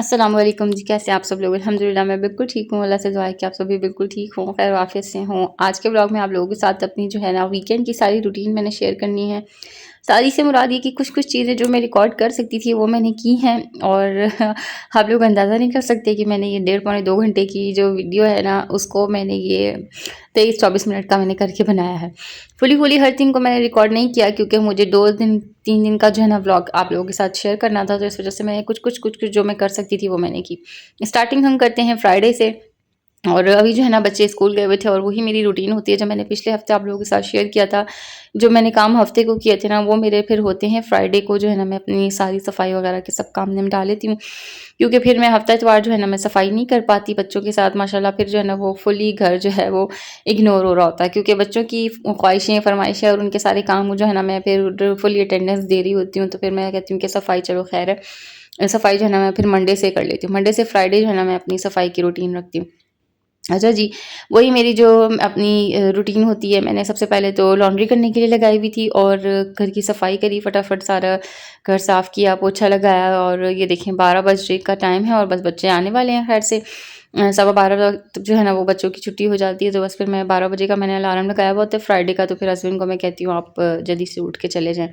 अस्सलाम वालेकुम जी, कैसे हैं आप सब लोग? अल्हम्दुलिल्लाह मैं बिल्कुल ठीक हूँ, अल्लाह से दुआ है कि आप सभी बिल्कुल ठीक हों, खैर आफ़ियत से हों। आज के ब्लॉग में आप लोगों के साथ अपनी जो है ना वीकेंड की सारी रूटीन मैंने शेयर करनी है। सारी से मुराद ये कि कुछ-कुछ चीज़ें जो मैं रिकॉर्ड कर सकती थी वो मैंने की हैं और आप लोग अंदाज़ा नहीं कर सकते कि मैंने ये डेढ़ पौने 2 घंटे की जो वीडियो है ना उसको मैंने ये 23-24 मिनट का मैंने करके बनाया है। फुली-फुली हर थिंग को मैंने रिकॉर्ड नहीं किया क्योंकि मुझे 2 दिन 3 दिन का जो है ना व्लॉग आप लोगों के साथ शेयर करना था, तो इस वज़ह से मैं कुछ-कुछ जो मैं कर सकती थी वो मैंने की। स्टार्टिंग हम करते हैं फ्राइडे से और अभी जो है ना बच्चे स्कूल गए हुए थे और वही मेरी रूटीन होती है जो मैंने पिछले हफ्ते आप लोगों के साथ शेयर किया था। जो मैंने काम हफ्ते को किए थे ना वो मेरे फिर होते हैं फ्राइडे को जो है ना मैं अपनी सारी सफाई वगैरह के सब काम निपटा लेती हूँ। क्योंकि फिर मैं हफ्ता इतवार जो है ना मैं सफाई नहीं कर पाती बच्चों के साथ माशाल्लाह फिर जो है ना वो फुली घर जो है वो इग्नोर हो रहा होता है क्योंकि बच्चों की ख्वाहिशें फरमाइशें और उनके सारे काम जो है ना मैं फिर फुली अटेंडेंस दे रही होती हूँ तो फिर मैं कहती हूँ कि सफाई चलो खैर है। सफाई जो है ना मैं फिर मंडे से कर लेती हूँ। मंडे से फ्राइडे जो है ना मैं अपनी सफाई की रूटीन रखती हूँ। अच्छा जी, वही मेरी जो अपनी रूटीन होती है मैंने सबसे पहले तो लॉन्ड्री करने के लिए लगाई हुई थी और घर की सफाई करी फटाफट सारा घर साफ़ किया, पोछा लगाया और ये देखें 12 बजे का टाइम है और बस बच्चे आने वाले हैं खैर से। सवा 12 तक जो है ना वो बच्चों की छुट्टी हो जाती है तो बस फिर मैं 12 बजे का मैंने अलार्म लगाया हुआ होता है फ्राइडे का तो फिर हस्बैंड को मैं कहती हूँ आप जल्दी से उठ के चले जाएँ।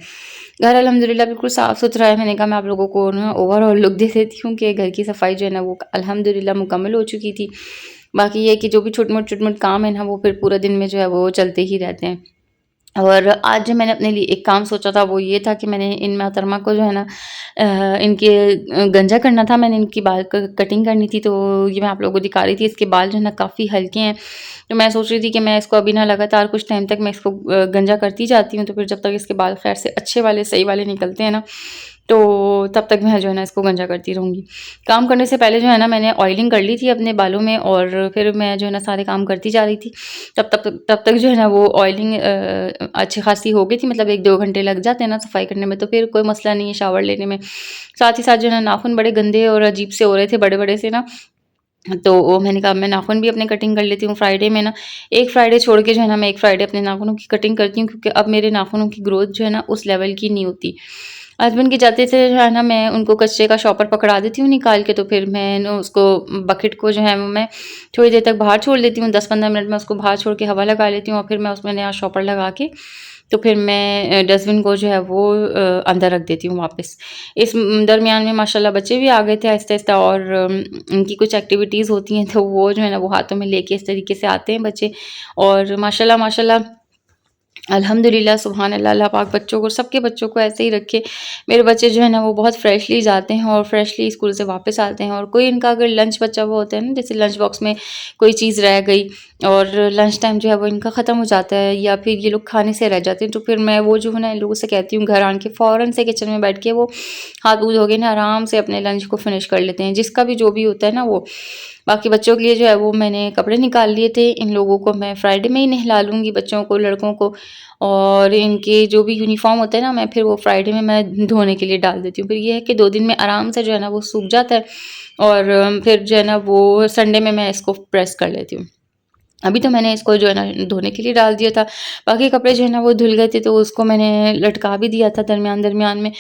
घर अल्हम्दुलिल्लाह बिल्कुल साफ़-सुथरा है, मैंने कहा मैं आप लोगों को ना ओवरऑल लुक दे देती हूँ कि घर की सफाई जो है ना वो अल्हम्दुलिल्लाह मुकम्मल हो चुकी थी। बाकी ये है कि जो भी छोटे-मोटे काम है ना वो फिर पूरे दिन में जो है वो चलते ही रहते हैं। और आज जो मैंने अपने लिए एक काम सोचा था वो ये था कि मैंने इन मोहतरमा को जो है ना इनके गंजा करना था, मैंने इनकी बाल क कटिंग करनी थी तो ये मैं आप लोगों को दिखा रही थी। इसके बाल जो है ना काफ़ी हल्के हैं, तो मैं सोच रही थी कि मैं इसको अभी ना लगातार कुछ टाइम तक मैं इसको गंजा करती जाती हूँ, तो फिर जब तक इसके बाल खैर से अच्छे वाले सही वाले निकलते हैं ना, तो तब तक मैं जो है ना इसको गंजा करती रहूँगी। काम करने से पहले जो है ना मैंने ऑयलिंग कर ली थी अपने बालों में और फिर मैं जो है ना सारे काम करती जा रही थी। तब तक जो है ना वो ऑयलिंग अच्छी खासी हो गई थी, मतलब 1-2 घंटे लग जाते हैं ना सफाई करने में, तो फिर कोई मसला नहीं है शावर लेने में। साथ ही साथ जो है ना नाखून बड़े गंदे और अजीब से हो रहे थे बड़े-बड़े से ना, तो वो मैंने कहा मैं नाखून भी अपने कटिंग कर लेती हूँ फ्राइडे में ना। एक फ्राइडे छोड़ के जो है ना मैं एक फ्राइडे अपने नाखूनों की कटिंग करती हूँ क्योंकि अब मेरे नाखूनों की ग्रोथ जो है ना उस लेवल की नहीं होती। हस्बैंड के जाते से जो है ना मैं उनको कचरे का शॉपर पकड़ा देती हूँ निकाल के, तो फिर मैं ना उसको बकेट को जो है वो मैं थोड़ी देर तक बाहर छोड़ देती हूँ, 10-15 मिनट में उसको बाहर छोड़ के हवा लगा लेती हूँ और फिर मैं उसमें नया शॉपर लगा के तो फिर मैं डस्टबिन को जो है वो अंदर रख देती हूँ वापस। इस दरमियान में माशाल्लाह बच्चे भी आ गए थे आहिस्ता-आहिस्ता और उनकी कुछ एक्टिविटीज़ होती हैं तो वो जो है ना वो हाथों में लेके इस तरीके से आते हैं बच्चे और माशाल्लाह माशाल्लाह अल्हम्दुलिल्लाह सुभान अल्लाह, अल्लाह पाक बच्चों को सबके बच्चों को ऐसे ही रखे। मेरे बच्चे जो है ना वो बहुत फ्रेशली जाते हैं और फ्रेशली स्कूल से वापस आते हैं और कोई इनका अगर लंच बचा हुआ होता है ना, जैसे लंच बॉक्स में कोई चीज़ रह गई और लंच टाइम जो है वो इनका ख़त्म हो जाता है या फिर ये लोग खाने से रह जाते हैं, तो फिर मैं वो जो है ना इन लोगों से कहती हूँ घर आके फ़ौरन से किचन में बैठ के वो हाथ-मुँह धो के ना आराम से अपने लंच को फ़िनिश कर लेते हैं, जिसका भी जो भी होता है ना वो। बाकी बच्चों के लिए जो है वो मैंने कपड़े निकाल लिए थे, इन लोगों को मैं फ्राइडे में ही नहला लूँगी बच्चों को, लड़कों को और इनके जो भी यूनिफ़ॉर्म होता है ना मैं फिर वो फ्राइडे में मैं धोने के लिए डाल देती हूँ। फिर ये है कि 2 दिन में आराम से जो है ना वो सूख जाता है और फिर जो है ना वो संडे में मैं इसको प्रेस कर लेती हूँ। अभी तो मैंने इसको जो है ना धोने के लिए डाल दिया था। बाकी कपड़े जो है ना वो धुल गए थे तो उसको मैंने लटका भी दिया था दरमियान-दरमियान में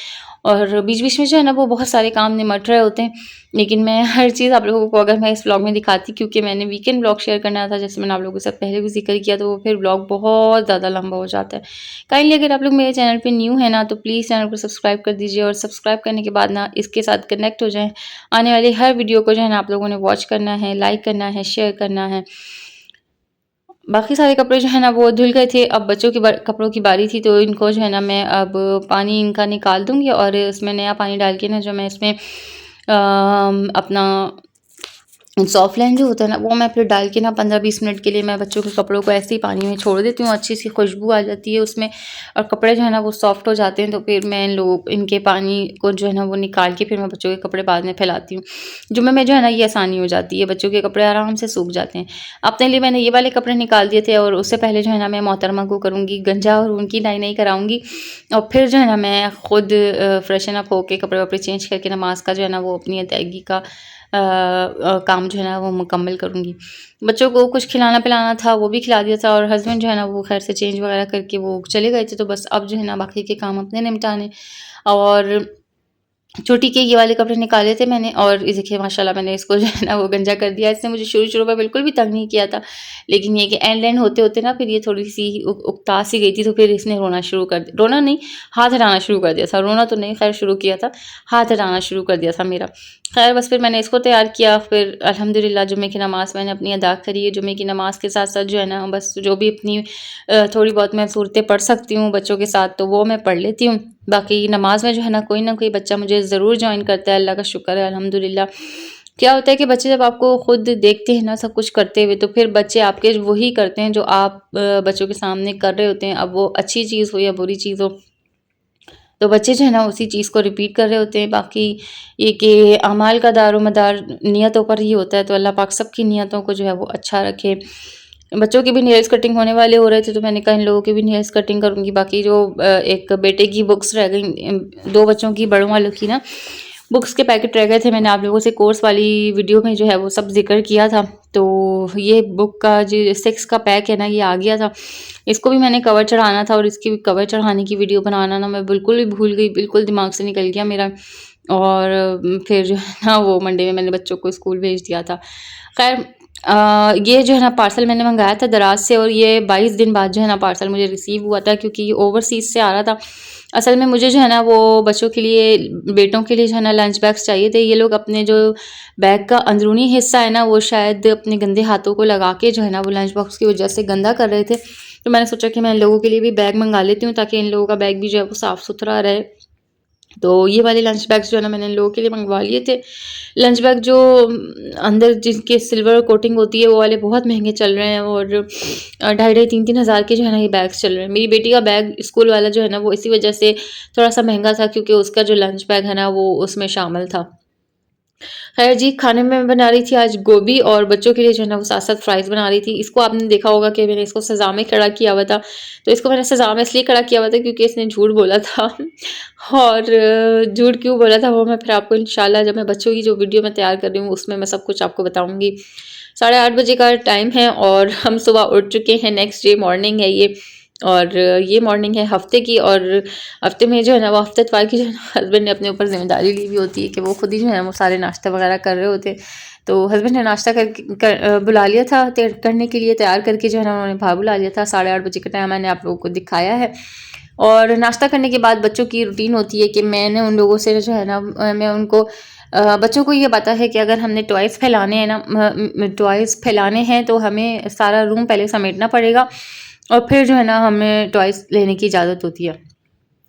और बीच-बीच में जो है ना वो बहुत सारे काम निमट रहे होते हैं। लेकिन मैं हर चीज़ आप लोगों को अगर मैं इस व्लॉग में दिखाती क्योंकि मैंने वीकेंड व्लॉग शेयर करना था जैसे मैंने आप लोगों के साथ पहले भी ज़िक्र किया तो वो फिर व्लॉग बहुत ज़्यादा लंबा हो जाता है। काइंडली अगर आप लोग मेरे चैनल पे न्यू हैं ना तो प्लीज़ चैनल को सब्सक्राइब कर दीजिए और सब्सक्राइब करने के बाद ना इसके साथ कनेक्ट हो जाएँ। आने वाली हर वीडियो को जो है ना आप लोगों ने वॉच करना है, लाइक करना है, शेयर करना है। बाकी सारे कपड़े जो है ना वो धुल गए थे, अब बच्चों के कपड़ों की बारी थी तो इनको जो है ना मैं अब पानी इनका निकाल दूँगी और इसमें नया पानी डाल के ना जो मैं इसमें अपना सॉफ्टलाइन जो होता है ना वो मैं फिर डाल के ना 15-20 मिनट के लिए मैं बच्चों के कपड़ों को ऐसे ही पानी में छोड़ देती हूँ, अच्छी सी खुशबू आ जाती है उसमें और कपड़े जो है ना वो सॉफ्ट हो जाते हैं, तो फिर मैं इनके पानी को जो है ना वो निकाल के फिर मैं बच्चों के कपड़े बाद में फैलाती हूँ। जुम्मे में जो है ना ये आसानी हो जाती है, बच्चों के कपड़े आराम से सूख जाते हैं। अपने लिए मैंने ये वाले कपड़े निकाल दिए थे और उससे पहले जो है ना मैं मोहतरमा को करूँगी गंजा और उनकी नाई कराऊँगी और फिर जो है ना मैं खुद फ्रेशन अप होके कपड़े वपड़े चेंज करके नमाज का जो है ना वो अपनी अदायगी का काम जो है ना वो मुकम्मल करूँगी। बच्चों को कुछ खिलाना-पिलाना था वो भी खिला दिया था और हस्बैंड जो है ना वो ख़ैर से चेंज वग़ैरह करके वो चले गए थे, तो बस अब जो है ना बाकी के काम अपने निपटाने और छोटी के ये वाले कपड़े निकाले थे मैंने और ये देखिए माशाल्लाह मैंने इसको जो है ना वो गंजा कर दिया। इसने मुझे शुरू-शुरू में बिल्कुल भी तंग नहीं किया था। लेकिन ये कि एंड होते-होते ना फिर ये थोड़ी-सी उकता सी गई थी, तो फिर इसने रोना शुरू कर दिया। रोना नहीं, हाथ हिलाना शुरू कर दिया था। रोना तो नहीं ख़ैर शुरू किया था, हाथ हिलाना शुरू कर दिया था मेरा। ख़ैर बस फिर मैंने इसको तैयार किया। फिर अल्हम्दुलिल्लाह जुम्मे की नमाज़ मैंने अपनी अदा करी है। जुम्मे की नमाज़ के साथ-साथ जो है ना बस जो भी अपनी थोड़ी बहुत मैं सूरतें पढ़ सकती हूँ बच्चों के साथ, तो वो मैं पढ़ लेती हूँ। बाकी नमाज़ में जो है ना कोई बच्चा मुझे ज़रूर जॉइन करता है, अल्लाह का शुक्र है अल्हम्दुलिल्लाह। क्या होता है कि बच्चे जब आपको खुद देखते हैं ना सब कुछ करते हुए, तो फिर बच्चे आपके वही करते हैं जो आप बच्चों के सामने कर रहे होते हैं। अब वो अच्छी चीज़ हो या बुरी चीज़ हो, तो बच्चे जो है ना उसी चीज़ को रिपीट कर रहे होते हैं। बाकी ये कि अमाल का दारोमदार नियतों पर ही होता है, तो अल्लाह पाक सबकी नियतों को जो है वो अच्छा रखे। बच्चों की भी नेल्स कटिंग होने वाले हो रहे थे, तो मैंने कहा इन लोगों की भी नेल्स कटिंग करूँगी। बाकी जो एक बेटे की बुक्स रह गई, 2 बच्चों की बड़ों वालों की ना बुक्स के पैकेट रह गए थे। मैंने आप लोगों से कोर्स वाली वीडियो में जो है वो सब ज़िक्र किया था। तो ये बुक का जो 6 का पैक है ना ये आ गया था। इसको भी मैंने कवर चढ़ाना था और इसकी भी कवर चढ़ाने की वीडियो बनाना ना मैं बिल्कुल भी भूल गई, बिल्कुल दिमाग से निकल गया मेरा। और फिर जो है ना वो मंडे में मैंने बच्चों को स्कूल भेज दिया था। ख़ैर ये जो है ना पार्सल मैंने मँगाया था दराज़ से, और ये 22 दिन बाद जो है ना पार्सल मुझे रिसीव हुआ था, क्योंकि ये ओवरसीज़ से आ रहा था। असल में मुझे जो है ना वो बच्चों के लिए, बेटों के लिए जो है ना लंच बैग्स चाहिए थे। ये लोग अपने जो बैग का अंदरूनी हिस्सा है ना वो शायद अपने गंदे हाथों को लगा के जो है ना वो लंच बॉक्स की वजह से गंदा कर रहे थे। तो मैंने सोचा कि मैं इन लोगों के लिए भी बैग मँगा लेती हूँ, ताकि इन लोगों का बैग भी जो है वो साफ़-सुथरा रहे। तो ये वाले लंच बैग्स जो है ना मैंने इन लोगों के लिए मँगवा लिए थे। लंच बैग जो अंदर जिनके सिल्वर कोटिंग होती है वो वाले बहुत महँगे चल रहे हैं, और ढाई ढाई 3-3 हज़ार के जो है ना ये बैग्स चल रहे हैं। मेरी बेटी का बैग स्कूल वाला जो है ना वो इसी वजह से थोड़ा-सा महँगा था, क्योंकि उसका जो लंच बैग है ना वो उसमें शामिल था। ख़ैर जी, खाने में मैं बना रही थी आज गोभी, और बच्चों के लिए जो है ना वो साथ-साथ फ्राइज़ बना रही थी। इसको आपने देखा होगा कि मैंने इसको सज़ा में खड़ा किया हुआ था। तो इसको मैंने सज़ा में इसलिए खड़ा किया हुआ था क्योंकि इसने झूठ बोला था। और झूठ क्यों बोला था वो मैं फिर आपको इंशाल्लाह जब मैं बच्चों की जो वीडियो मैं तैयार कर रही हूँ उसमें मैं सब कुछ आपको बताऊँगी। 8:30 बजे का टाइम है और हम सुबह उठ चुके हैं। नेक्स्ट डे मॉर्निंग है ये, और ये मॉर्निंग है हफ़्ते की, और हफ़्ते में जो है ना वो हफ़्ते इतवार की जो है ना हस्बैंड ने अपने ऊपर ज़िम्मेदारी ली हुई होती है कि वो खुद ही जो है ना वो सारे नाश्ता वग़ैरह कर रहे होते हैं। तो हस्बैंड ने नाश्ता बुला लिया था करने के लिए, तैयार करके जो है ना उन्होंने बाहर बुला लिया था। 8:30 बजे का टाइम मैंने आप लोगों को दिखाया है। और नाश्ता करने के बाद बच्चों की रूटीन होती है कि मैंने उन लोगों से जो है ना मैं उनको बच्चों को ये पता है कि अगर हमने टॉयज़ फैलाने हैं ना, टॉयज़ फैलाने हैं तो हमें सारा रूम पहले समेटना पड़ेगा, और फिर जो है ना हमें टॉयज़ लेने की इजाज़त होती है।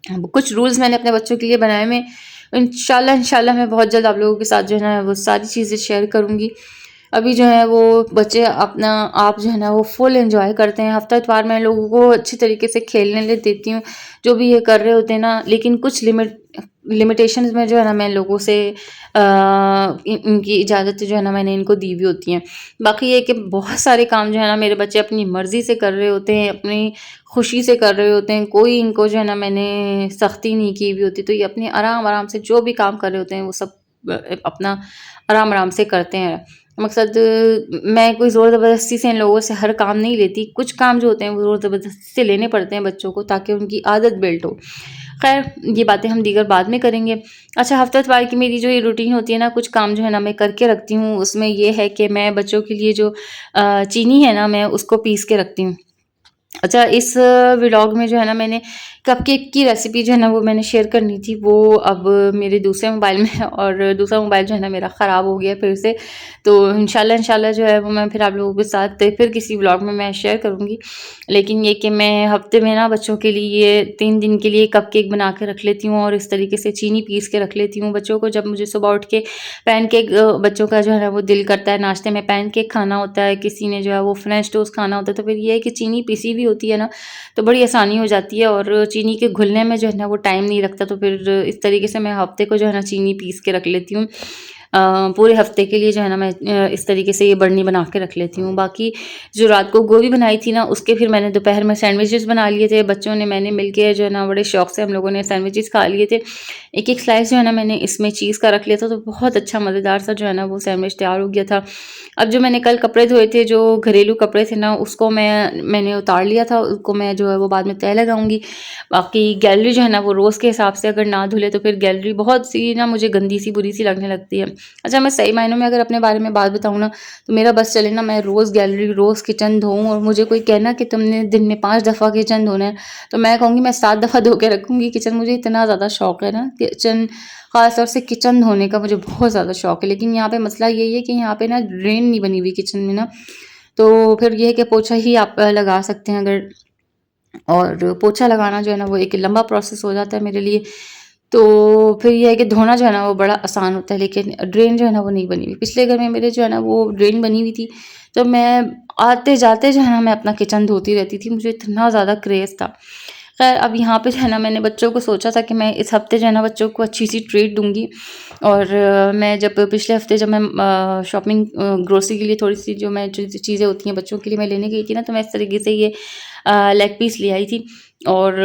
अब कुछ रूल्स मैंने अपने बच्चों के लिए बनाए हुए हैं। इंशाल्लाह मैं बहुत जल्द आप लोगों के साथ जो है ना वो सारी चीज़ें शेयर करूँगी। अभी जो है वो बच्चे अपना आप जो है ना वो फुल एन्जॉय करते हैं। हफ्ता इतवार मैं लोगों को अच्छी तरीके से खेलने ले देती हूँ, जो भी ये कर रहे होते हैं ना, लेकिन कुछ लिमिटेशंस में जो है ना मैं लोगों से इनकी इजाज़त जो है ना मैंने इनको दी हुई होती हैं। बाकी ये कि बहुत सारे काम जो है ना मेरे बच्चे अपनी मर्ज़ी से कर रहे होते हैं, अपनी खुशी से कर रहे होते हैं। कोई इनको जो है ना मैंने सख्ती नहीं की हुई होती, तो ये अपने आराम-आराम से जो भी काम कर रहे होते हैं वो सब अपना आराम-आराम से करते हैं। मकसद मैं कोई ज़ोर ज़बरदस्ती से इन लोगों से हर काम नहीं लेती। कुछ काम जो होते हैं वो ज़ोर ज़बरदस्ती से लेने पड़ते हैं बच्चों को, ताकि उनकी आदत बिल्ड हो। ख़ैर ये बातें हम दीगर बाद में करेंगे। अच्छा, हफ़्ता इतवार की मेरी जो ये रूटीन होती है ना, कुछ काम जो है ना मैं करके रखती हूँ। उसमें ये है कि मैं बच्चों के लिए जो चीनी है ना मैं उसको पीस के रखती हूँ। अच्छा, इस व्लॉग में जो है ना मैंने कपकेक की रेसिपी जो है ना वो मैंने शेयर करनी थी, वो अब मेरे दूसरे मोबाइल में है, और दूसरा मोबाइल जो है ना मेरा ख़राब हो गया फिर से। तो इंशाल्लाह जो है वो मैं फिर आप लोगों के साथ फिर किसी व्लॉग में मैं शेयर करूँगी। लेकिन ये कि मैं हफ़्ते में ना बच्चों के लिए 3 दिन के लिए कपकेक बना के रख लेती हूँ, और इस तरीके से चीनी पीस के रख लेती हूँ बच्चों को। जब मुझे सुबह उठ के पैनकेक बच्चों का जो है ना वो दिल करता है, नाश्ते में पैनकेक खाना होता है, किसी ने जो है वो फ्रेंच टोस्ट खाना होता है, तो फिर ये है कि चीनी पीसी हुई होती है ना, तो बड़ी आसानी हो जाती है, और चीनी के घुलने में जो है ना वो टाइम नहीं लगता। तो फिर इस तरीके से मैं हफ़्ते को जो है ना चीनी पीस के रख लेती हूँ। पूरे हफ्ते के लिए जो है ना मैं इस तरीके से ये बरनी बना के रख लेती हूँ। बाकी जो रात को गोभी बनाई थी ना, उसके फिर मैंने दोपहर में सैंडविचेस बना लिए थे। बच्चों ने मैंने मिलके जो है ना बड़े शौक से हम लोगों ने सैंडविचेस खा लिए थे। एक एक स्लाइस जो है ना मैंने इसमें चीज़ का रख लिया था, तो बहुत अच्छा मज़ेदार सा जो है ना वो सैंडविच तैयार हो गया था। अब जो मैंने कल कपड़े धोए थे, जो घरेलू कपड़े थे ना, उसको मैंने उतार लिया था, उसको मैं जो है वो बाद में तह लगाऊंगी। बाकी गैलरी जो है ना वो रोज़ के हिसाब से अगर ना धुले तो फिर गैलरी बहुत सी ना मुझे गंदी सी बुरी सी लगने लगती है। अच्छा, मैं सही मायनों में अगर अपने बारे में बात बताऊँ ना, तो मेरा बस चले ना मैं रोज़ गैलरी रोज़ किचन धोऊँ, और मुझे कोई कहना कि तुमने दिन में 5 दफ़ा किचन धोना है, तो मैं कहूँगी मैं 7 दफ़ा धो के रखूँगी किचन। मुझे इतना ज़्यादा शौक है ना किचन, ख़ास तौर से किचन धोने का मुझे बहुत ज़्यादा शौक है। लेकिन यहाँ पे मसला यही है कि यहाँ पे ना ड्रेन नहीं बनी हुई किचन में ना, तो फिर ये है कि पोछा ही आप लगा सकते हैं अगर, और पोछा लगाना जो है ना वो एक लंबा प्रोसेस हो जाता है मेरे लिए। तो फिर ये है कि धोना जो है ना वो बड़ा आसान होता है, लेकिन ड्रेन जो है ना वो नहीं बनी हुई। पिछले घर में मेरे जो है ना वो ड्रेन बनी हुई थी, तो मैं आते जाते जो है ना मैं अपना किचन धोती रहती थी, मुझे इतना ज़्यादा क्रेज़ था। खैर अब यहाँ पे जो है ना मैंने बच्चों को सोचा था कि मैं इस हफ्ते जो है ना बच्चों को अच्छी सी ट्रीट दूंगी। और मैं जब पिछले हफ्ते जब मैं शॉपिंग ग्रोसरी के लिए थोड़ी सी जो मैं चीज़ें होती हैं बच्चों के लिए मैं लेने गई थी ना, तो मैं इस तरीके से ये लेग पीस ले आई थी। और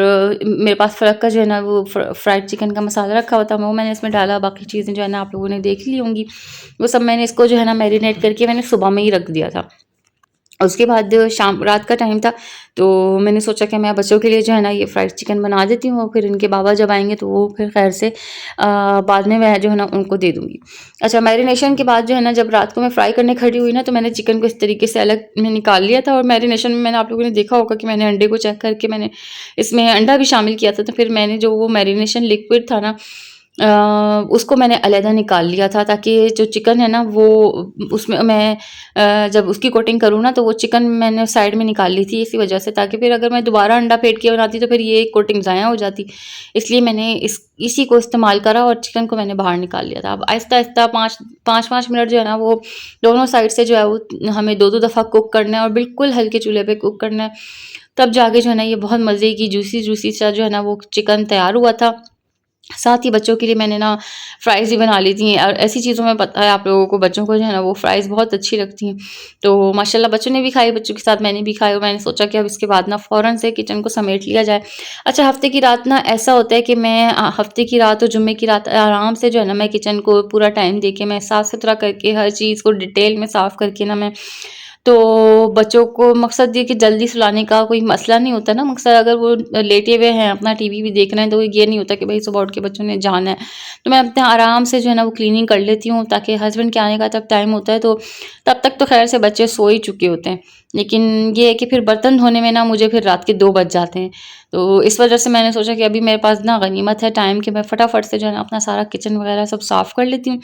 मेरे पास फ़्रक का जो है ना वो फ्राइड चिकन का मसाला रखा हुआ था, वो मैंने इसमें डाला। बाकी चीज़ें जो है ना आप लोगों ने देख ली होंगी, वो सब मैंने इसको जो है ना मैरिनेट करके मैंने सुबह में ही रख दिया था। उसके बाद शाम रात का टाइम था, तो मैंने सोचा कि मैं बच्चों के लिए जो है ना ये फ्राइड चिकन बना देती हूँ, और फिर इनके बाबा जब आएंगे तो वो फिर खैर से बाद में मैं जो है ना उनको दे दूँगी। अच्छा, मैरिनेशन के बाद जो है ना जब रात को मैं फ्राई करने खड़ी हुई ना, तो मैंने चिकन को इस तरीके से अलग में निकाल लिया था। और मैरिनेशन में मैंने आप लोगों ने देखा होगा कि मैंने अंडे को चेक करके मैंने इसमें अंडा भी शामिल किया था। तो फिर मैंने जो वो मैरिनेशन लिक्विड था ना, उसको मैंने अलहदा निकाल लिया था, ताकि जो चिकन है ना वो उसमें मैं जब उसकी कोटिंग करूँ ना, तो वो चिकन मैंने साइड में निकाल ली थी इसी वजह से, ताकि फिर अगर मैं दोबारा अंडा फेंट के बनाती तो फिर ये कोटिंग ज़ाया हो जाती। इसलिए मैंने इसी को इस्तेमाल करा और चिकन को मैंने बाहर निकाल लिया था। अब आहिस्ता आहिस्ता 5 मिनट जो है ना वो दोनों साइड से जो है वो हमें 2-2 दफ़ा कुक करना है, और बिल्कुल हल्के चूल्हे पे कुक करना है। तब जाके जो है ना ये बहुत मज़े की जूसी जूसी सा जो है ना वो चिकन तैयार हुआ था। साथ ही बच्चों के लिए मैंने ना फ्राइज़ भी बना ली थी, और ऐसी चीज़ों में पता है आप लोगों को बच्चों को जो है ना वो फ्राइज़ बहुत अच्छी लगती हैं। तो माशाल्लाह बच्चों ने भी खाई, बच्चों के साथ मैंने भी खाई, और मैंने सोचा कि अब इसके बाद ना फ़ौरन से किचन को समेट लिया जाए। अच्छा, हफ़्ते की रात ना ऐसा होता है कि मैं हफ़्ते की रात और जुम्मे की रात आराम से जो है ना मैं किचन को पूरा टाइम दे के मैं साफ़-सुथरा करके हर चीज़ को डिटेल में साफ़ करके ना मैं, तो बच्चों को मकसद ये कि जल्दी सुलाने का कोई मसला नहीं होता ना। मकसद अगर वो लेटे हुए हैं अपना टीवी भी देख रहे हैं, तो ये नहीं होता कि भाई सुबह उठ के बच्चों ने जाना है। तो मैं अपने आराम से जो है ना वो क्लीनिंग कर लेती हूँ, ताकि हस्बैंड के आने का जब टाइम होता है तो तब तक तो खैर से बच्चे सो ही चुके होते हैं। लेकिन ये है कि फिर बर्तन धोने में ना मुझे फिर रात के 2 बज जाते हैं। तो इस वजह से मैंने सोचा कि अभी मेरे पास ना गनीमत है टाइम, कि मैं फटाफट से जो है ना अपना सारा किचन वगैरह सब साफ़ कर लेती हूँ,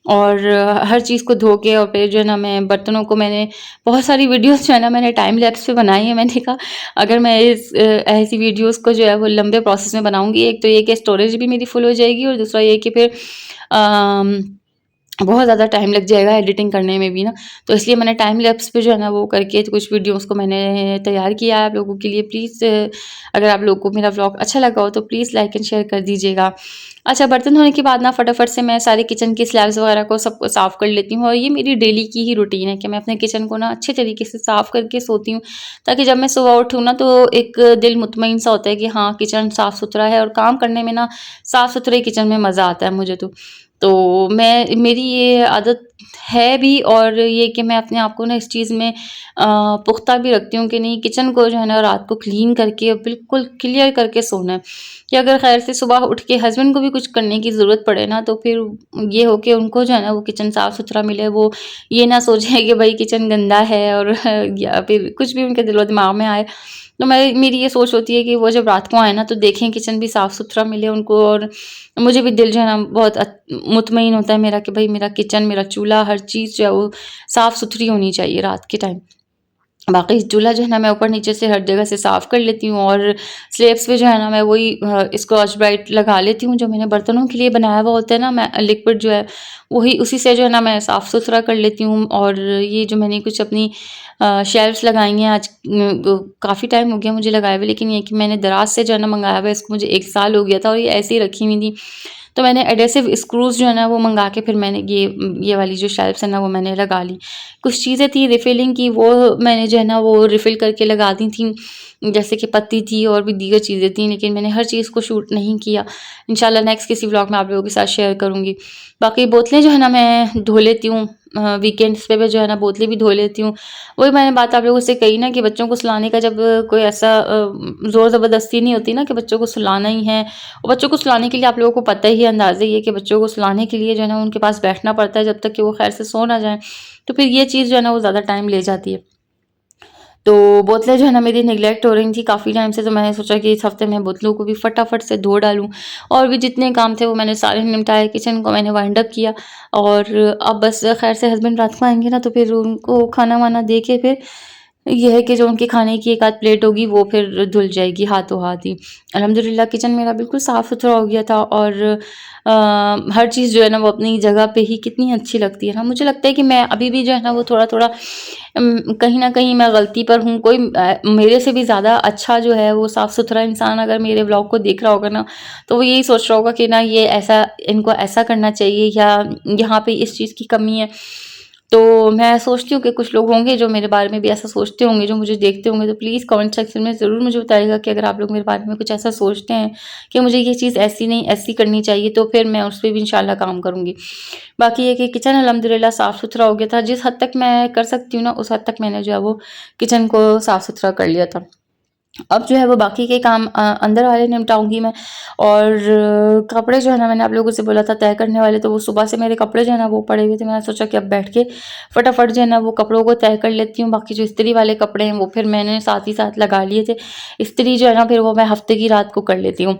और हर चीज़ को धो के, और फिर जो है ना मैं बर्तनों को मैंने बहुत सारी वीडियोस जो है ना मैंने टाइम लैप्स पे बनाई है। मैंने कहा अगर मैं ऐसी वीडियोस को जो है वो लंबे प्रोसेस में बनाऊँगी, एक तो ये कि स्टोरेज भी मेरी फुल हो जाएगी, और दूसरा ये कि फिर अम बहुत ज़्यादा टाइम लग जाएगा एडिटिंग करने में भी ना। तो इसलिए मैंने टाइम लैप्स पे जो है ना वो करके तो कुछ वीडियोस को मैंने तैयार किया है आप लोगों के लिए। प्लीज़ अगर आप लोगों को मेरा व्लॉग अच्छा लगा हो तो प्लीज़ लाइक एंड शेयर कर दीजिएगा। अच्छा, बर्तन धोने के बाद ना फटाफट से मैं सारे किचन की स्लैब्स वगैरह को सबको साफ़ कर लेती हूँ, और ये मेरी डेली की ही रूटीन है कि मैं अपने किचन को ना अच्छे तरीके से साफ़ करके सोती हूँ, ताकि जब मैं सुबह उठूँ ना तो एक दिल मुतमईन सा होता है कि हाँ, किचन साफ़-सुथरा है, और काम करने में ना साफ़-सुथरे किचन में मज़ा आता है मुझे तो। तो मेरी ये आदत है भी, और ये कि मैं अपने आप को ना इस चीज़ में पुख्ता भी रखती हूँ कि नहीं, किचन को जो है ना रात को क्लीन करके बिल्कुल क्लियर करके सोना है, कि अगर खैर से सुबह उठ के हस्बैंड को भी कुछ करने की ज़रूरत पड़े ना, तो फिर ये हो कि उनको जो है ना वो किचन साफ़-सुथरा मिले, वो ये ना सोचें कि भाई किचन गंदा है, और या फिर कुछ भी उनके दिलो दिमाग में आए। तो मेरी ये सोच होती है कि वो जब रात को आए ना तो देखें किचन भी साफ़-सुथरा मिले उनको, और मुझे भी दिल जो है ना बहुत मुतमईन होता है मेरा कि भाई मेरा किचन, मेरा चूल्हा, हर चीज़ जो है वो साफ़-सुथरी होनी चाहिए रात के टाइम। बाकी चूल्हा जो है ना मैं ऊपर-नीचे से हर जगह से साफ़ कर लेती हूँ, और स्लैब्स पे जो है ना मैं वही स्कॉच ब्राइट लगा लेती हूँ, जो मैंने बर्तनों के लिए बनाया हुआ होता है ना, मैं लिक्विड जो है वही उसी से जो है ना मैं साफ़-सुथरा कर लेती हूँ। और ये जो मैंने कुछ अपनी शेल्फ्स लगाई हैं आज, काफ़ी टाइम हो गया मुझे लगाए हुए, लेकिन ये कि मैंने दराज़ से जो है ना मँगाया हुआ है, इसको मुझे 1 साल हो गया था और ये ऐसे ही रखी हुई थी। तो मैंने एडेसिव स्क्रूज़ जो है ना वो मँगा के फिर मैंने ये वाली जो शेल्फ्स है ना वो मैंने लगा ली। कुछ चीज़ें थी रिफ़िलिंग की, वो मैंने जो है ना वो रिफ़िल करके लगा दी थी, जैसे कि पत्ती थी और भी दीगर चीज़ें थी, लेकिन मैंने हर चीज़ को शूट नहीं किया। इंशाल्लाह नेक्स्ट किसी व्लॉग में आप लोगों के साथ शेयर करूँगी। बाकी बोतलें जो है ना मैं धो लेती हूँ, वीकेंड्स पे जो है ना बोतलें भी धो लेती हूँ। वही मैंने बात आप लोगों से कही ना कि बच्चों को सुलाने का जब कोई ऐसा ज़ोर ज़बरदस्ती नहीं होती ना कि बच्चों को सुलाना ही है, और बच्चों को सुलाने के लिए आप लोगों को पता ही है, अंदाज़ा ही है कि बच्चों को सुलाने के लिए जो है ना उनके पास बैठना पड़ता है जब तक कि वो खैर से सो ना जाएँ। तो फिर ये चीज़ जो है ना वो ज़्यादा टाइम ले जाती है। तो बोतलें जो है ना मेरी नेग्लेक्ट हो रही थी काफ़ी टाइम से, तो मैंने सोचा कि इस हफ्ते मैं बोतलों को भी फटाफट से धो डालूँ, और भी जितने काम थे वो मैंने सारे निपटाए, किचन को मैंने वाइंड अप किया। और अब बस खैर से हस्बैंड रात को आएँगे ना, तो फिर उनको खाना-वाना दे के फिर ये है कि जो उनके खाने की एक आध प्लेट होगी वो फिर धुल जाएगी हाथों हाथ ही। अल्हम्दुलिल्लाह किचन मेरा बिल्कुल साफ़-सुथरा हो गया था, और हर चीज़ जो है ना वो अपनी जगह पे ही कितनी अच्छी लगती है ना। मुझे लगता है कि मैं अभी भी जो है ना वो थोड़ा-थोड़ा कहीं न कहीं मैं गलती पर हूँ। कोई मेरे से भी ज़्यादा अच्छा जो है वो साफ़-सुथरा इंसान अगर मेरे व्लॉग को देख रहा होगा ना, तो वो यही सोच रहा होगा कि ना ये ऐसा, इनको ऐसा करना चाहिए, या यहाँ पे इस चीज़ की कमी है। तो मैं सोचती हूँ कि कुछ लोग होंगे जो मेरे बारे में भी ऐसा सोचते होंगे, जो मुझे देखते होंगे, तो प्लीज़ कमेंट सेक्शन में ज़रूर मुझे बताइएगा कि अगर आप लोग मेरे बारे में कुछ ऐसा सोचते हैं कि मुझे ये चीज़ ऐसी नहीं ऐसी करनी चाहिए, तो फिर मैं उस पे भी इंशाल्लाह काम करूँगी। बाकी ये कि किचन अल्हम्दुलिल्लाह साफ़-सुथरा हो गया था, जिस हद तक मैं कर सकती हूँ ना उस हद तक मैंने जो है वो किचन को साफ़-सुथरा कर लिया था। अब जो है वो बाकी के काम अंदर वाले निपटाऊँगी मैं। और कपड़े जो है ना मैंने आप लोगों से बोला था तय करने वाले, तो वो सुबह से मेरे कपड़े जो है ना वो पड़े हुए थे। मैंने सोचा कि अब बैठ के फटाफट जो है ना वो कपड़ों को तय कर लेती हूँ। बाकी जो इस्त्री वाले कपड़े हैं वो फिर मैंने साथ ही साथ लगा लिए थे। इस्त्री जो है ना फिर वो मैं हफ़्ते की रात को कर लेती हूँ।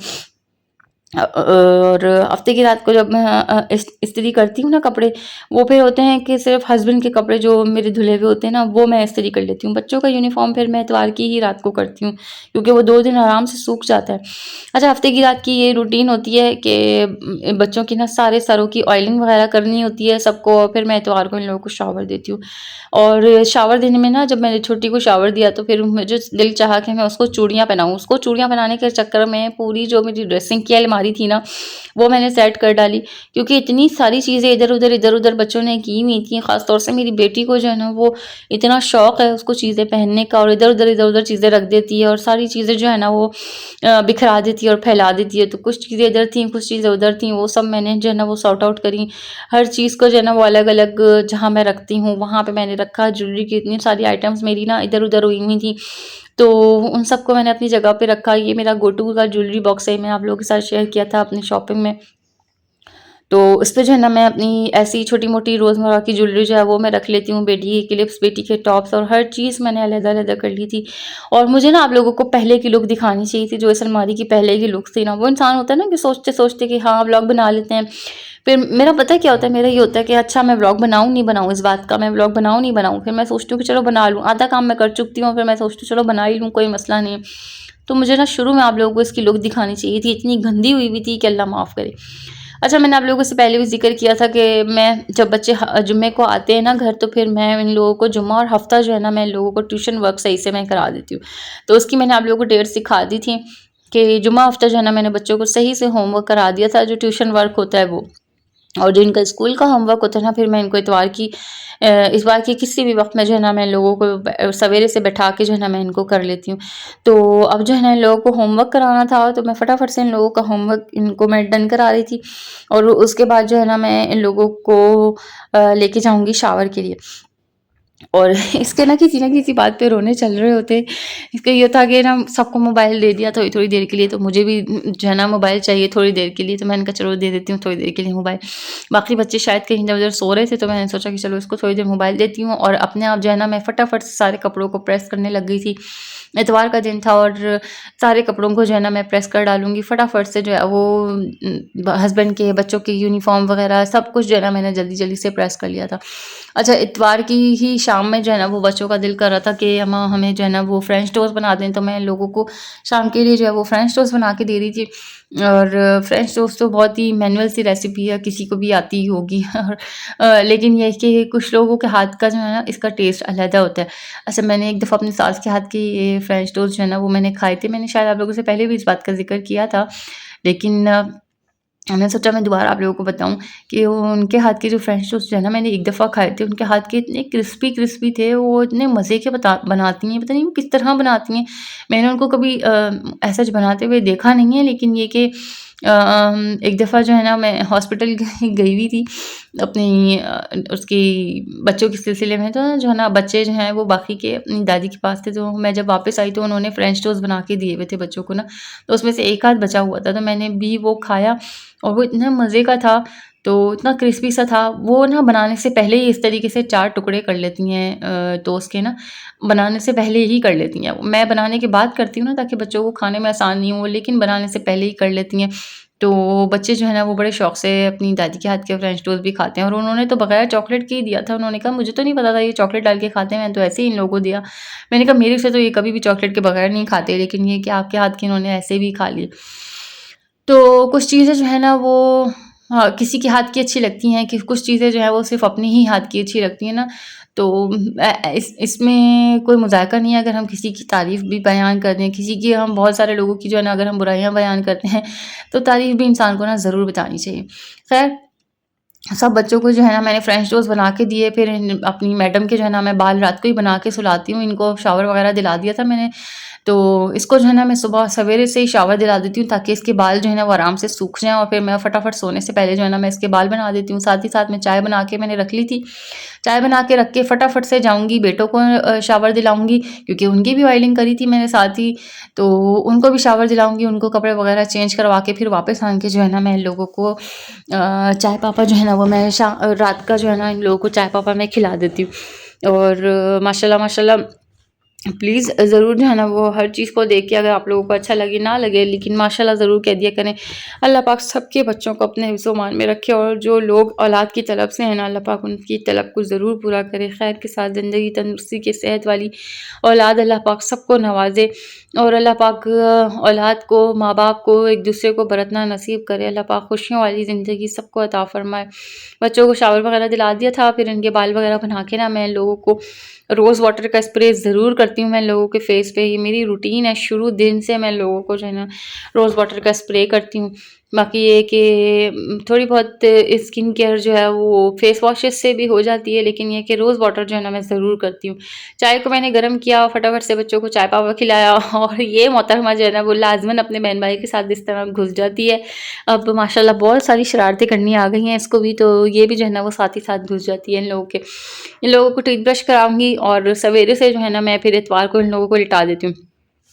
और हफ्ते की रात को जब मैं इस्त्री करती हूँ ना कपड़े, वो फिर होते हैं कि सिर्फ़ हस्बैंड के कपड़े जो मेरे धुले हुए होते हैं ना, वो मैं इस्त्री कर लेती हूँ। बच्चों का यूनिफ़ॉर्म फिर मैं इतवार की ही रात को करती हूँ, क्योंकि वो 2 दिन आराम से सूख जाता है। अच्छा, हफ्ते की रात की ये रूटीन होती है कि बच्चों की ना सारे सरों की ऑयलिंग वग़ैरह करनी होती है सबको, और फिर मैं इतवार को इन लोगों को शावर देती हूँ। और शावर देने में ना, जब मैंने छोटी को शावर दिया तो फिर मुझे दिल चाहा कि मैं उसको चूड़ियाँ पहनाऊँ। उसको चूड़ियाँ पहनाने के चक्कर में पूरी जो मेरी ड्रेसिंग की अलमारी थी ना, वो मैंने सेट कर डाली, क्योंकि इतनी सारी चीज़ें इधर-उधर बच्चों ने की हुई थी। ख़ास तौर से मेरी बेटी को जो है ना वो इतना शौक है उसको चीज़ें पहनने का, और इधर-उधर चीज़ें रख देती है, और सारी चीज़ें जो है ना वो बिखरा देती है और फैला देती है। तो कुछ चीज़ें इधर थी, कुछ चीज़ें उधर थी, वो सब मैंने जो है ना वो सॉर्ट आउट करी। हर चीज़ को जो है ना वो अलग-अलग जहाँ मैं रखती हूँ वहाँ पे मैंने रखा। ज्वेलरी की इतनी सारी आइटम्स मेरी ना इधर-उधर हुई हुई थी, तो उन सबको मैंने अपनी जगह पे रखा। ये मेरा गो टू का ज्वेलरी बॉक्स है, मैंने आप लोगों के साथ शेयर किया था अपनी शॉपिंग में। तो इसपे जो है ना मैं अपनी ऐसी छोटी-मोटी रोज़मर्रा की ज्वेलरी जो है वो मैं रख लेती हूँ। बेटी की क्लिप्स, बेटी के टॉप्स, और हर चीज़ मैंने अलग-अलग कर ली थी। और मुझे ना आप लोगों को पहले की लुक दिखानी चाहिए थी, जो इस अलमारी की पहले की लुक थी ना। वो इंसान होता है ना कि सोचते-सोचते कि हाँ, व्लॉग बना लेते हैं। फिर मेरा पता है क्या होता है, मेरा ये होता है कि अच्छा मैं व्लॉग बनाऊँ, नहीं बनाऊँ, इस बात का मैं व्लॉग बनाऊँ, नहीं बनाऊँ। फिर मैं सोचती हूँ कि चलो बना लूँ। आधा काम मैं कर चुकती हूँ, फिर मैं सोचती हूँ चलो बना ही लूँ, कोई मसला नहीं है। तो मुझे ना शुरू में आप लोगों को इसकी लुक दिखानी चाहिए थी, इतनी गंदी हुई हुई थी कि अल्लाह माफ़ करे। अच्छा, मैंने आप लोगों से पहले भी ज़िक्र किया था कि मैं जब बच्चे जुम्मे को आते हैं ना घर, तो फिर मैं इन लोगों को जुम्मा और हफ़्ता जो है ना मैं इन लोगों को ट्यूशन वर्क सही से मैं करा देती हूँ। तो उसकी मैंने आप लोगों को डेट सिखा दी थी कि जुम्मा हफ़्ता जो है ना मैंने बच्चों को सही से होमवर्क करा दिया था, जो ट्यूशन वर्क होता है वो। और जो इनका स्कूल का होमवर्क होता है ना, फिर मैं इनको इतवार की किसी भी वक़्त में जो है ना मैं इन लोगों को सवेरे से बैठा के जो है ना मैं इनको कर लेती हूँ। तो अब जो है ना इन लोगों को होमवर्क कराना था, तो मैं फटाफट से इन लोगों का होमवर्क इनको मैं डन करा रही थी, और उसके बाद जो है ना मैं इन लोगों को लेके जाऊँगी शावर के लिए। और इसके ना किसी बात पे रोने चल रहे होते। इसका ये था कि ना सबको मोबाइल दे दिया थोड़ी-थोड़ी देर के लिए, तो मुझे भी जो है ना मोबाइल चाहिए थोड़ी देर के लिए, तो मैंने कहा चलो दे देती हूँ थोड़ी देर के लिए मोबाइल। बाकी बच्चे शायद कहीं इधर-उधर सो रहे थे, तो मैंने सोचा कि चलो इसको थोड़ी देर मोबाइल देती हूँ, और अपने आप जो है ना मैं फटाफट से सारे कपड़ों को प्रेस करने लग गई थी। इतवार का दिन था, और सारे कपड़ों को जो है ना मैं प्रेस कर डालूँगी फटाफट से, जो है वो हस्बैंड के, बच्चों के यूनिफ़ॉर्म वग़ैरह सब कुछ जो है ना मैंने जल्दी-जल्दी से प्रेस कर लिया था। अच्छा, इतवार की ही शाम में जो है ना वो बच्चों का दिल कर रहा था कि अम्मा हमें जो है ना वो फ्रेंच टोस्ट बना दें, तो मैं इन लोगों को शाम के लिए जो है वो फ्रेंच टोस्ट बना के दे रही थी। और फ्रेंच टोस्ट तो बहुत ही मैनुअल सी रेसिपी है, किसी को भी आती ही होगी। और लेकिन ये है कि कुछ लोगों के हाथ का जो है ना इसका टेस्ट अलग होता है। अच्छा, मैंने एक दफ़ा अपनी सास के हाथ के ये फ्रेंच टोस्ट जो है ना वो मैंने खाए थे। मैंने शायद आप लोगों से पहले भी इस बात का ज़िक्र किया था, लेकिन मैंने सोचा मैं दोबारा आप लोगों को बताऊँ कि वो उनके हाथ के जो फ्रेंच टोस्ट जो है ना, मैंने एक दफ़ा खाए थे, उनके हाथ के इतने क्रिस्पी-क्रिस्पी थे, वो इतने मज़े के बनाती हैं, पता नहीं वो किस तरह बनाती हैं। मैंने उनको कभी ऐसा बनाते हुए देखा नहीं है, लेकिन ये कि एक दफ़ा जो है ना मैं हॉस्पिटल गई हुई थी अपनी उसकी बच्चों के सिलसिले में, तो जो है ना बच्चे जो हैं वो बाकी के अपनी दादी के पास थे, तो मैं जब वापस आई तो उन्होंने फ्रेंच टोस्ट बना के दिए हुए थे बच्चों को ना, तो उसमें से एक आध बचा हुआ था, तो मैंने भी वो खाया और वो इतना मज़े का था, तो इतना क्रिस्पी सा था। वो ना बनाने से पहले ही इस तरीके से 4 टुकड़े कर लेती हैं टोस्ट के ना, बनाने से पहले ही कर लेती हैं। मैं बनाने के बाद करती हूँ ना ताकि बच्चों को खाने में आसानी हो, लेकिन बनाने से पहले ही कर लेती हैं। तो बच्चे जो है ना वो बड़े शौक से अपनी दादी के हाथ के फ्रेंच टोस्ट भी खाते हैं, और उन्होंने तो बगैर चॉकलेट के ही दिया था। उन्होंने कहा मुझे तो नहीं पता था ये चॉकलेट डाल के खाते हैं, मैंने तो ऐसे ही इन लोगों को दिया। मैंने कहा मेरे से तो ये कभी भी चॉकलेट के बगैर नहीं खाते, लेकिन ये कि आपके हाथ के इन्होंने ऐसे भी खा लिए। तो कुछ चीज़ें जो है ना वो हाँ, किसी के हाथ की अच्छी लगती हैं, कि कुछ चीज़ें जो हैं वो सिर्फ़ अपने ही हाथ की अच्छी लगती हैं ना, तो इसमें कोई मज़ाक़ा नहीं है अगर हम किसी की तारीफ़ भी बयान कर दें, किसी की हम बहुत सारे लोगों की जो है ना अगर हम बुराइयाँ बयान करते हैं, तो तारीफ़ भी इंसान को ना ज़रूर बतानी चाहिए। ख़ैर, सब बच्चों को जो है ना मैंने फ्रेंच टोस्ट बना के दिए, फिर अपनी मैडम के जो है ना मैं बाल रात को ही बना के सुलाती हूँ, इनको शावर वग़ैरह दिला दिया था मैंने। तो इसको जो है ना मैं सुबह सवेरे से ही शावर दिला देती हूँ ताकि इसके बाल जो है ना वो आराम से सूख जाएँ, और फिर मैं फटाफट सोने से पहले जो है ना मैं इसके बाल बना देती हूँ। साथ ही साथ मैं चाय बना के मैंने रख ली थी। चाय बना के रख के फटाफट से जाऊँगी बेटों को शावर दिलाऊँगी, क्योंकि उनकी भी ऑयलिंग करी थी मैंने साथ ही, तो उनको भी शावर दिलाऊँगी, उनको कपड़े वगैरह चेंज करवा के फिर वापस आके जो है ना मैं इन लोगों को चाय पापा जो है ना वो मैं रात का जो है ना इन लोगों को चाय पापा मैं खिला देती हूँ। और माशाल्लाह माशाल्लाह प्लीज़ ज़रूर जो है ना वो हर चीज़ को देख के अगर आप लोगों को अच्छा लगे ना लगे, लेकिन माशाल्लाह ज़रूर कह दिया करें। अल्लाह पाक सबके बच्चों को अपने हिफ्ज़-ओ-मान में रखे, और जो लोग औलाद की तलब से हैं ना अल्लाह पाक उनकी तलब को ज़रूर पूरा करे। खैर के साथ ज़िंदगी, तंदुरुस्ती के सेहत वाली औलाद अल्लाह पाक सबको नवाज़े, और अल्लाह पाक औलाद को, माँ-बाप को एक दूसरे को बरतना नसीब करे। अल्लाह पाक खुशियों वाली ज़िंदगी सबको अता फ़रमाए। बच्चों को शावर वगैरह दिला दिया था, फिर इनके बाल वगैरह बना के ना मैं इन लोगों को रोज़ वाटर का स्प्रे ज़रूर करती हूँ मैं लोगों के फेस पे। ये मेरी रूटीन है, शुरू दिन से मैं लोगों को जो है ना रोज़ वाटर का स्प्रे करती हूँ। बाकी ये कि थोड़ी बहुत स्किन केयर जो है वो फेस वॉशेस से भी हो जाती है, लेकिन ये कि रोज़ वाटर जो है ना मैं ज़रूर करती हूँ। चाय को मैंने गर्म किया, फटाफट से बच्चों को चाय पावा खिलाया, और ये मोहतरमा जो है ना वो लाज़िमन अपने बहन भाई के साथ इस तरह घुस जाती है। अब माशाल्लाह बहुत सारी शरारतें करनी आ गई हैं इसको भी, तो ये भी जो है ना वो साथ ही साथ घुस जाती है इन लोगों के। इन लोगों को टूथब्रश कराऊँगी, और सवेरे से जो है ना मैं फिर इतवार को इन लोगों को लिटा देती हूँ।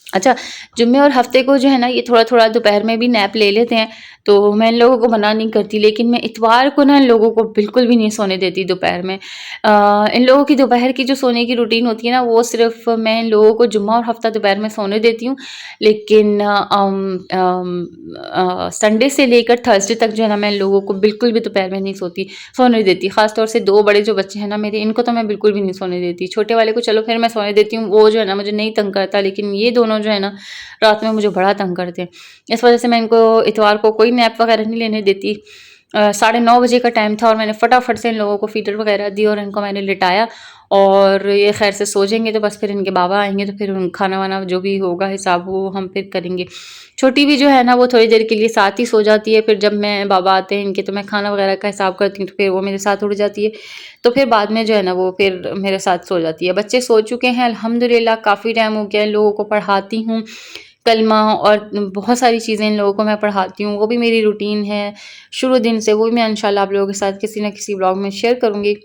अच्छा, जुम्मे और हफ़्ते को जो है ना ये थोड़ा-थोड़ा दोपहर में भी नैप ले लेते हैं, तो मैं इन लोगों को मना नहीं करती, लेकिन मैं इतवार को ना इन लोगों को बिल्कुल भी नहीं सोने देती दोपहर में। इन लोगों की दोपहर की जो सोने की रूटीन होती है ना, वो सिर्फ़ मैं इन लोगों को जुम्मा और हफ़्ता दोपहर में सोने देती हूँ, लेकिन संडे से लेकर थर्सडे तक जो है ना मैं इन लोगों को बिल्कुल भी दोपहर में नहीं सोने देती। ख़ास तौर से 2 बड़े जो बच्चे हैं ना मेरे, इनको तो मैं बिल्कुल भी नहीं सोने देती। छोटे वाले को चलो फिर मैं सोने देती हूँ, वो जो है ना मुझे नहीं तंग करता, लेकिन ये दोनों जो है ना रात में मुझे बड़ा तंग करते हैं। इस वजह से मैं इनको इतवार को कोई नैप वगैरह नहीं लेने देती। 9:30 बजे का टाइम था, और मैंने फटाफट से इन लोगों को फ़ीडर वगैरह दी और इनको मैंने लिटाया, और ये खैर से सो जाएँगे, तो बस फिर इनके बाबा आएँगे तो फिर खाना-वाना जो भी होगा हिसाब वो हम फिर करेंगे। छोटी भी जो है ना वो थोड़ी देर के लिए साथ ही सो जाती है, फिर जब मैं बाबा आते हैं इनके तो मैं खाना वगैरह का हिसाब करती हूँ, तो फिर वो मेरे साथ उठ जाती है। तो फिर बाद में जो है ना वो फिर मेरे साथ सो जाती है। बच्चे सो चुके हैं अल्हम्दुलिल्लाह, काफ़ी टाइम हो गया है, इन लोगों को पढ़ाती हूँ। कलमा और बहुत सारी चीज़ें इन लोगों को मैं पढ़ाती हूँ, वो भी मेरी रूटीन है शुरू दिन से, वो भी मैं इंशाल्लाह आप लोगों के साथ किसी न किसी व्लॉग में शेयर करूँगी।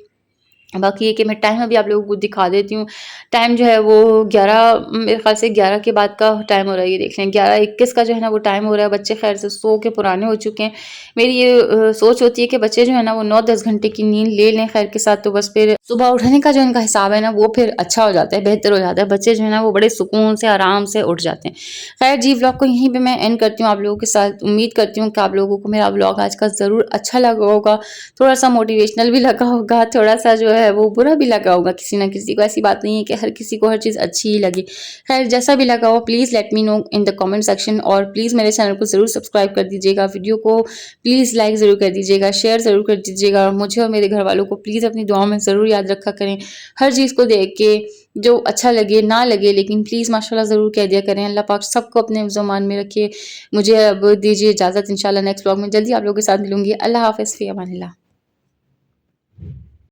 बाकी ये कि मैं टाइम अभी आप लोगों को दिखा देती हूँ। टाइम जो है वो 11 मेरे ख़्याल से 11 के बाद का टाइम हो रहा है, ये देख लें 11:21 का जो है ना वो टाइम हो रहा है। बच्चे ख़ैर से सो के पुराने हो चुके हैं। मेरी ये सोच होती है कि बच्चे जो है ना वो 9-10 घंटे की नींद ले लें खैर के साथ, तो बस फिर सुबह उठने का जो इनका हिसाब है ना वो फिर अच्छा हो जाता है, बेहतर हो जाता है। बच्चे जो है ना वो बड़े सुकून से, आराम से उठ जाते हैं। खैर जी, व्लॉग को यहीं पे मैं एंड करती हूँ आप लोगों के साथ। उम्मीद करती हूँ कि आप लोगों को मेरा व्लॉग आज का ज़रूर अच्छा लगा होगा, थोड़ा-सा मोटिवेशनल भी लगा होगा, थोड़ा-सा जो है है वो बुरा भी लगा होगा किसी ना किसी को, ऐसी बात नहीं है कि हर किसी को हर चीज़ अच्छी ही लगे। खैर जैसा भी लगा हो please let me know in the comment section, और प्लीज़ मेरे चैनल को ज़रूर सब्सक्राइब कर दीजिएगा, वीडियो को प्लीज़ लाइक ज़रूर कर दीजिएगा, शेयर ज़रूर कर दीजिएगा, और मुझे और मेरे घर वालों को प्लीज़ अपनी दुआओं में ज़रूर याद रखा करें। हर चीज़ को देख के जो अच्छा लगे ना लगे, लेकिन प्लीज़ माशाल्लाह ज़रूर कह दिया करें। अल्लाह पाक सबको अपने ज़मान में रखे। मुझे अब दीजिए इजाज़त, इंशाल्लाह नेक्स्ट व्लॉग में जल्दी आप लोगों के साथ मिलूंगी। अल्लाह हाफ़िज़, फ़ी अमानिल्लाह।